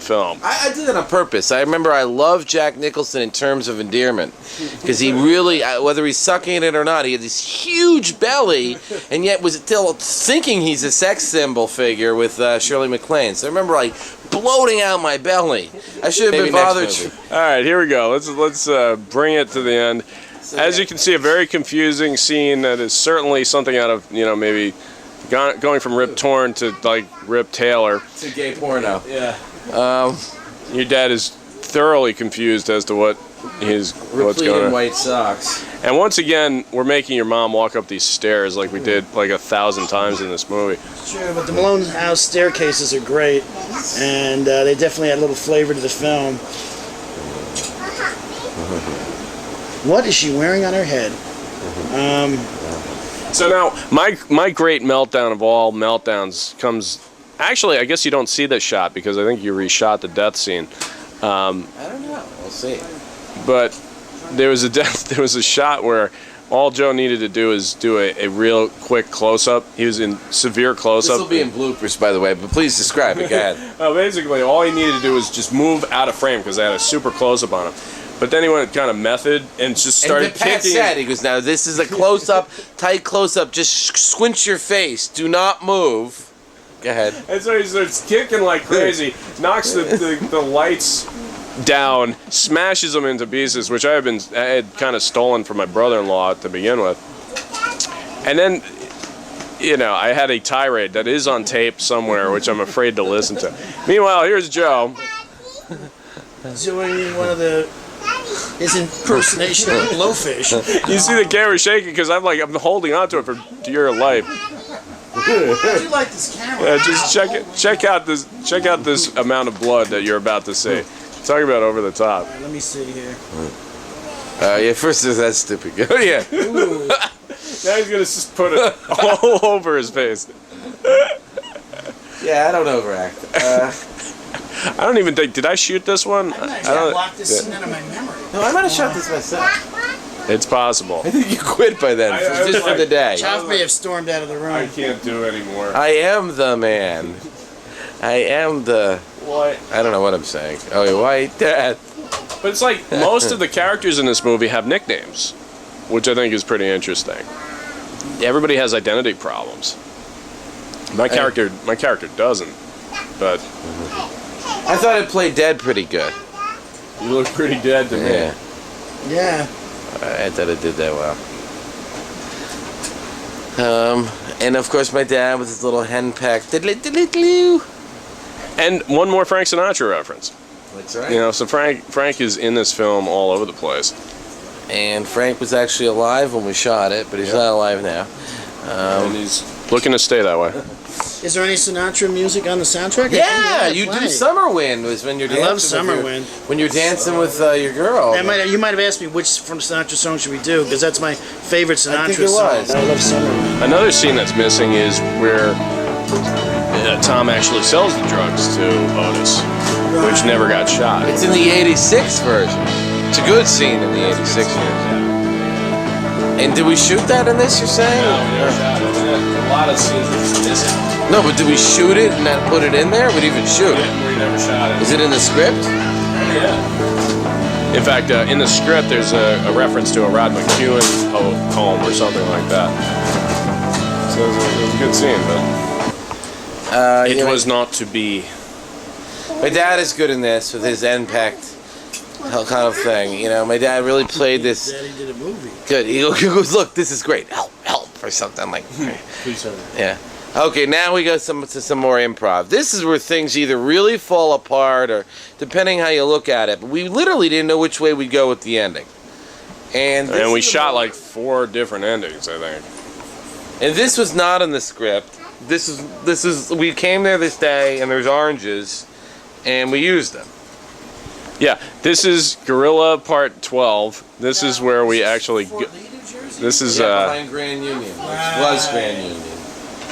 film. I did that on purpose. I remember I loved Jack Nicholson in terms of endearment, because he really, whether he's sucking it or not, he had this huge belly, and yet was still thinking he's a sex symbol figure with Shirley MacLaine. So I remember like bloating out my belly. I should have been bothered. All right, here we go. Let's bring it to the end. As you can see, a very confusing scene that is certainly something out of maybe going from Rip Torn to like Rip Taylor. It's a gay porno. Yeah. Your dad is thoroughly confused as to what's going on. White socks. And once again, we're making your mom walk up these stairs like we did like 1,000 times in this movie. Sure, but the Malone house staircases are great, and they definitely add a little flavor to the film. What is she wearing on her head? So now, my great meltdown of all meltdowns comes... Actually, I guess you don't see this shot because I think you reshot the death scene. I don't know. We'll see. But there was a shot where all Joe needed to do is do a real quick close-up. He was in severe close-up. This will be in bloopers, by the way, but please describe it. Go ahead. Basically, all he needed to do was just move out of frame because they had a super close-up on him. But then he went kind of method and just started and Pat kicking. said, he goes, now this is a close-up, tight close-up. Just squinch your face. Do not move. Go ahead. And so he starts kicking like crazy, knocks the lights down, smashes them into pieces, which I had kind of stolen from my brother-in-law to begin with. And then, you know, I had a tirade that is on tape somewhere, which I'm afraid to listen to. Meanwhile, here's Joe. Doing one of his impersonation of blowfish. You see the camera shaking because I'm holding on to it for dear life. How do you like this camera? Just check out this amount of blood that you're about to see. Talk about over the top. Let me see here. Yeah, first is that stupid. Oh, yeah. Now he's going to just put it all over his face. Yeah, I don't overact. I don't even think... Did I shoot this one? I blocked this scene out of my memory. No, I might have shot this myself. It's possible. I think you quit by then, just for the day. Cioffi may have stormed out of the room. I can't do anymore. I am the man. I am the... What? I don't know what I'm saying. Oh, white death. But it's like most of the characters in this movie have nicknames, which I think is pretty interesting. Everybody has identity problems. My character doesn't, but I thought it played dead pretty good. you look pretty dead to me. Yeah, Yeah. I thought it did that well. And of course my dad with his little henpeck. And one more Frank Sinatra reference. That's right. You know, so Frank is in this film all over the place. And Frank was actually alive when we shot it, but he's not alive now. And he's looking to stay that way. Is there any Sinatra music on the soundtrack? Yeah, you do Summer Wind was when you're dancing. I love Summer Wind. When you're dancing with your girl. You might have asked me which from Sinatra song should we do, because that's my favorite Sinatra I think it was. song. I love Summer Wind. Another scene that's missing is where Tom actually sells the drugs to Otis, which never got shot. It's in the 86 version. It's a good scene in the 86 version. And did we shoot that in this, you're saying? No, we never shot it. A lot of scenes are missing. No, but did we shoot it and not put it in there? We'd even shoot it. We never shot it. Is it in the script? Yeah. In fact, in the script, there's a reference to a Rod McEwen poem or something like that. So it was a good scene, but it was not to be. My dad is good in this with his impact kind of thing. You know, my dad really played this. Daddy did a movie. Good. He goes, look, this is great. Help, or something like. Yeah. Okay, now we go to some more improv. This is where things either really fall apart or depending how you look at it. But we literally didn't know which way we'd go with the ending. And we shot like 4 different endings, I think. And this was not in the script. This is we came there this day and there's oranges and we used them. Yeah, this is Gorilla Part 12. This is where we actually this is behind Grand Union. Which was Grand Union.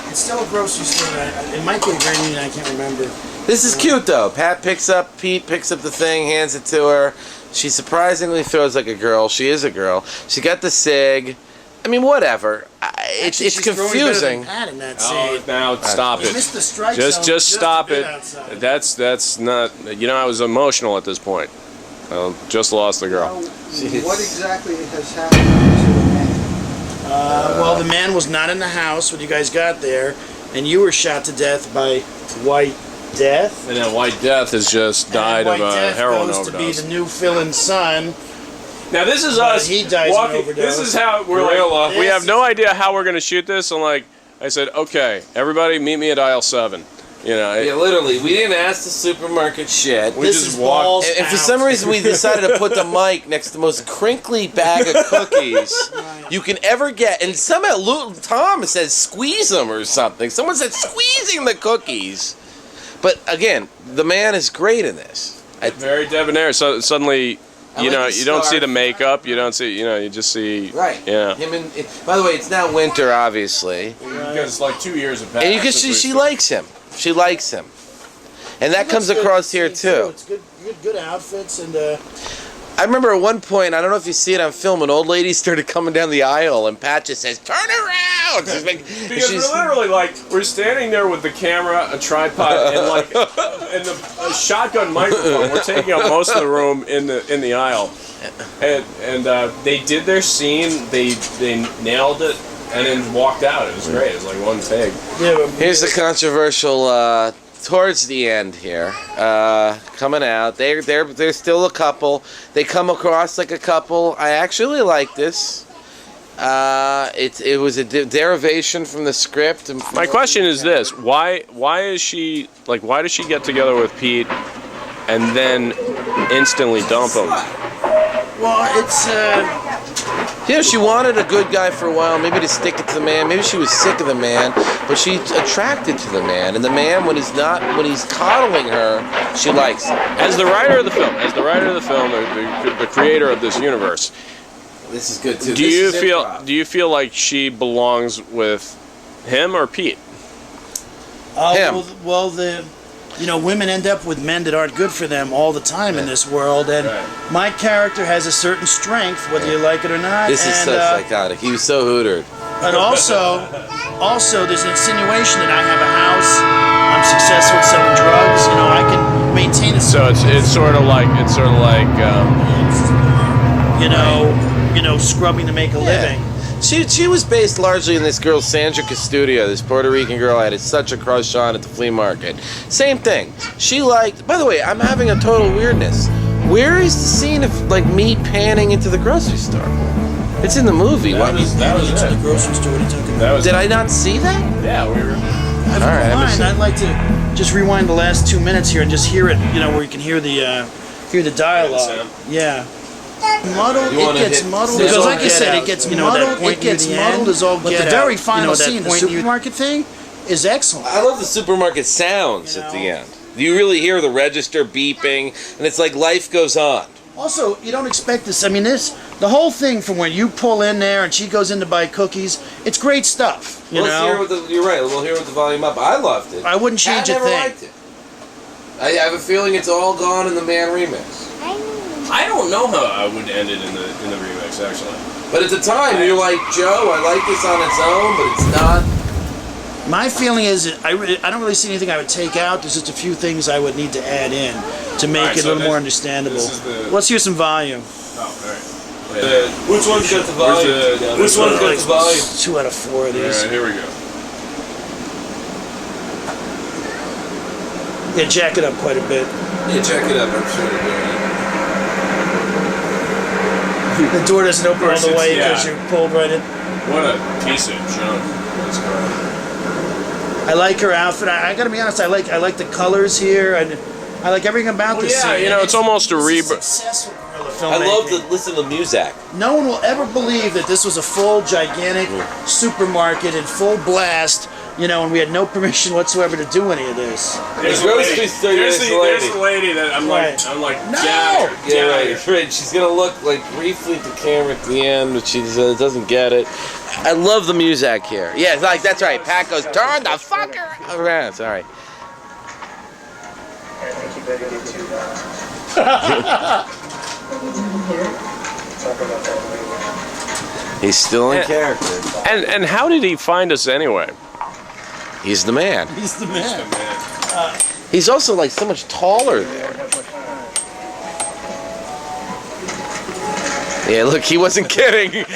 It's still a grocery store. It might be a Grand Union, I can't remember. This is cute though. Pete picks up the thing, hands it to her. She surprisingly throws like a girl. She is a girl. She got the cig. I mean, whatever. It's confusing. Oh, now stop it. Missed the strike just zone stop it. outside. That's not. You know, I was emotional at this point. I just lost the girl. What exactly has happened to the man? Well, the man was not in the house when you guys got there, and you were shot to death by White Death. And then White Death has just died of a heroin goes overdose. to be the new villain's son. Now this is us He dies walking. of overdose. This is how we're like. We have no idea how we're gonna shoot this. And like I said, okay, everybody, meet me at aisle 7. You know. Yeah, literally, we didn't ask the supermarket shit. We just walked. And for some reason, we decided to put the mic next to the most crinkly bag of cookies you can ever get. And somehow Tom says squeeze them or something. Someone said squeezing the cookies. But again, the man is great in this. Very debonair. So suddenly, you know, you don't see the makeup. You don't see, you know, you just see. Right. Yeah. Him and. By the way, it's now winter, obviously. Because like 2 years have passed. And you can see she likes him. She likes him. And that comes across here too. It's good outfits and. I remember at one point, I don't know if you see it on film, an old lady started coming down the aisle, and Pat just says, "Turn around!" Because we're literally like, we're standing there with the camera, a tripod, and like, and a shotgun microphone. We're taking up most of the room in the aisle, and they did their scene. They nailed it, and then walked out. It was great. It was like one take. Yeah, Here's the controversial. Towards the end here, coming out, they're still a couple. They come across like a couple. I actually like this. It was a derivation from the script. My question is this: why is she like? Why does she get together with Pete and then instantly dump him? Well, it's. Yeah, she wanted a good guy for a while, maybe to stick it to the man. Maybe she was sick of the man, but she's attracted to the man. And the man, when he's coddling her, she likes him. As the writer of the film, the creator of this universe, this is good too. Do you feel like she belongs with him or Pete? Him. Well, women end up with men that aren't good for them all the time in this world, and my character has a certain strength, whether you like it or not. This is so psychotic. He was so hootered. But also, there's an insinuation that I have a house, I'm successful at selling drugs. You know, I can maintain a. So it's sort of like scrubbing to make a living. She was based largely in this girl Sandra Custodio, this Puerto Rican girl I had such a crush on at the flea market. Same thing. She liked. By the way, I'm having a total weirdness. Where is the scene of like me panning into the grocery store? It's in the movie. That was in the grocery store. What are you talking about? Did I not see that? Yeah, we were. All right. I'd like to just rewind the last 2 minutes here and just hear it. You know, where you can hear the dialogue. Yeah. Muddled, it gets muddled. Because, like I said, it gets muddled. It gets muddled as all get out. But the very final scene, the supermarket thing, is excellent. I love the supermarket sounds at the end. You really hear the register beeping, and it's like life goes on. Also, you don't expect this. I mean, the whole thing from when you pull in there and she goes in to buy cookies, it's great stuff. You're right. We'll hear with the volume up. I loved it. I wouldn't change a thing. Liked it. I have a feeling it's all gone in the Man remix. I don't know how I would end it in the remix, actually. But at the time, you're like, Joe, I like this on its own, but it's not. My feeling is I don't really see anything I would take out. There's just a few things I would need to add in to make it a little more understandable. Let's hear some volume. Oh, all right. Which one's got the volume? Which one's got the volume? 2 out of 4 of these. All right, here we go. Yeah, jack it up quite a bit. Yeah, check it up. I'm sure you're doing it. The door doesn't open all the way because you're pulled right in. What a piece of junk. I like her outfit. I gotta be honest. I like the colors here. I like everything about this scene. You know, it's almost a rebirth. Successful guerrilla I love filmmaking. to listen to music. No one will ever believe that this was a full, gigantic supermarket in full blast. You know, and we had no permission whatsoever to do any of this. There's the lady that I'm like, no! Right. She's gonna look like briefly at the camera at the end, but she doesn't get it. I love the music here. Yeah, like that's right. Pat goes, turn the fucker around. Sorry. I think you better get to talk about that later. He's still in character. And how did he find us anyway? He's the man. He's the man. He's also like so much taller there. Yeah, look, he wasn't kidding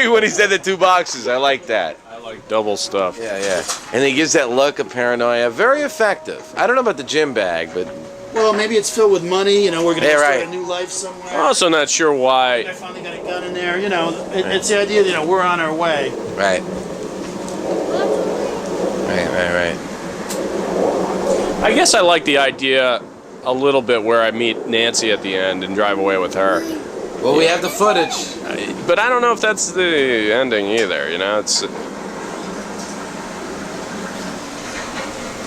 when he said the 2 boxes. I like that. I like double stuff. Yeah. And he gives that look of paranoia. Very effective. I don't know about the gym bag, but... Well, maybe it's filled with money. You know, we're going to start a new life somewhere. I'm also not sure why. I finally got a gun in there. You know, it's the idea that, you know, we're on our way. Right. I guess I like the idea a little bit where I meet Nancy at the end and drive away with her. Well, we have the footage. But I don't know if that's the ending either, you know? It's...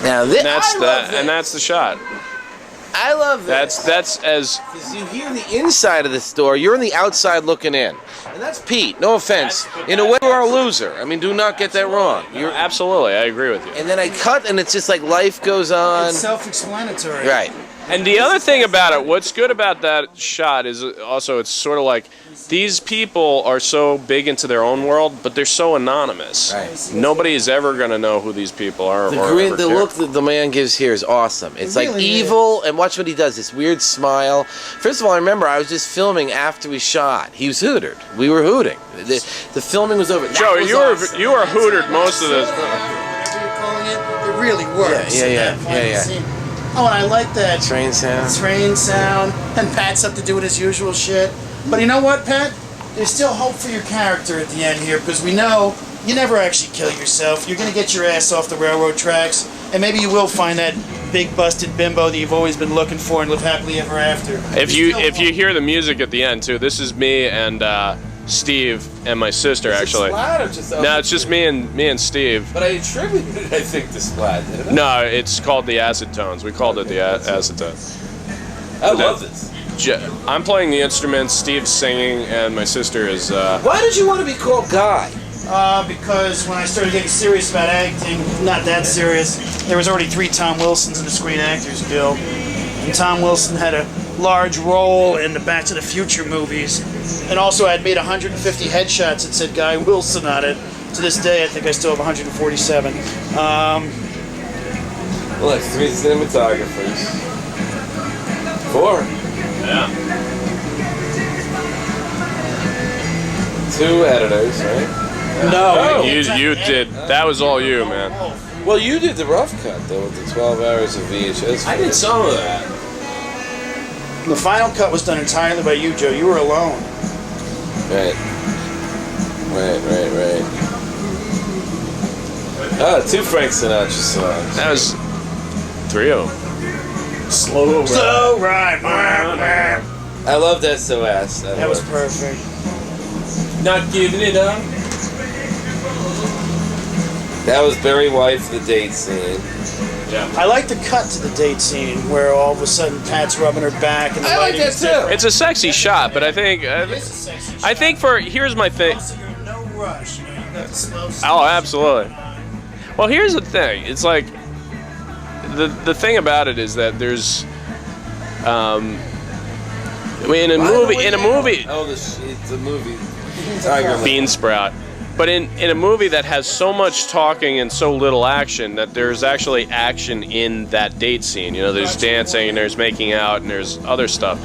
Now, and that's the shot. I love this. That's as Because you hear the inside of the store, you're on the outside looking in. And that's Pete, no offense. In a way, you're a loser. I mean, do not get that wrong. you're absolutely. I agree with you. And then I cut, and it's just like life goes on. It's self-explanatory. Right. And the other thing about it, what's good about that shot is also it's sort of like these people are so big into their own world, but they're so anonymous. Right. Nobody is ever going to know who these people are. The or grin, ever the care. look that the man gives here is awesome. It's like really evil, and watch what he does. This weird smile. First of all, I remember I was just filming after we shot. He was hootered. We were hooting. The filming was over. Joe, you were hootered most of this. Whatever you're calling it, it really works. Yeah, in yeah, that final yeah, yeah. scene. Oh, and I like that Train sound. train sound, and Pat's up to doing his usual shit. But you know what, Pat? There's still hope for your character at the end here, because we know you never actually kill yourself. You're going to get your ass off the railroad tracks, and maybe you will find that big busted bimbo that you've always been looking for and live happily ever after. If you hear the music at the end too, this is me and Steve and my sister actually. No, it's just me and Steve. But I attributed it, I think, to Splat, didn't I? No, it's called the acid tones. We called it the acid tones. I love this. I'm playing the instruments, Steve's singing, and my sister is. Why did you want to be called Guy? Because when I started getting serious about acting, not that serious, there was already 3 Tom Wilsons in the Screen Actors Guild. And Tom Wilson had a large role in the Back to the Future movies. And also I'd made 150 headshots that said Guy Wilson on it. To this day, I think I still have 147. Look, 3 cinematographers. 4. Yeah. 2 editors, right? No. You did. That was all you, man. Well, you did the rough cut, though, with the 12 hours of VHS. I did some of that. The final cut was done entirely by you, Joe. You were alone. Right. Ah, 2 Frank Sinatra songs. That was 3 of them. So right. I loved SOS. That was perfect. Not giving it up. That was Barry White's The Date scene. Yeah. I like the cut to the date scene where all of a sudden Pat's rubbing her back and the I like lighting that is different. too. It's a sexy shot, but I think here's my thing. Also, you're in no rush. You know, you got the slow. Oh, absolutely. Well, here's the thing. It's like the thing about it is that there's I mean, in a movie. Oh, it's a movie. Tiger Bean Sprout. But in a movie that has so much talking and so little action, that there's actually action in that date scene. You know, there's dancing and there's making out and there's other stuff.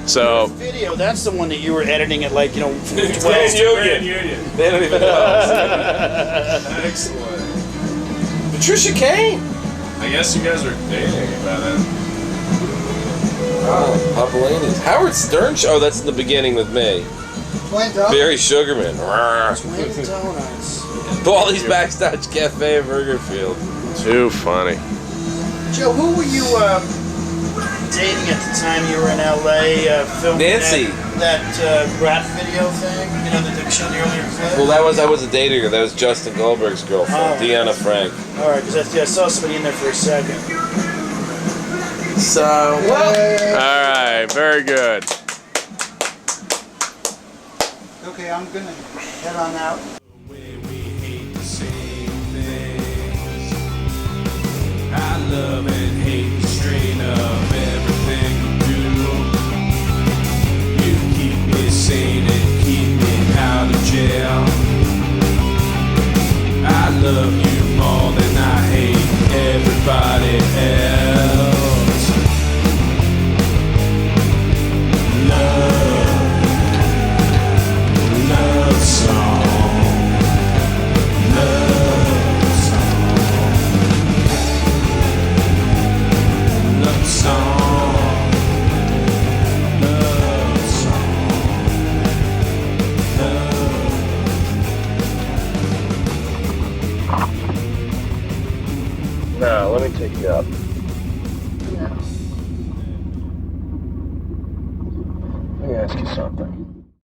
So Video, that's the one that you were editing at, like, 12. Union. They don't even know. Excellent. Patricia Kane. I guess you guys are dating about it. Oh, Papa Laney's. Howard Stern. Oh, that's in the beginning with me. Twin Donuts. Barry Sugarman. Twin Donuts. Baldy's Backstage Cafe in Burgerfield. Too funny. Joe, who were you dating at the time you were in LA filming Nancy. that rap video thing? You know, that they showed the earlier clip? Well, I wasn't dating her. That was Justin Goldberg's girlfriend, Oh. Deanna Frank. All right, because I saw somebody in there for a second. So, well, All right, very good. Okay, I'm gonna head on out. I love and hate the strain of everything you do. You keep me sane and keep me out of jail. I love you more than I hate everybody else. Love song. Love song. Love song. No, let me take you up. Yeah.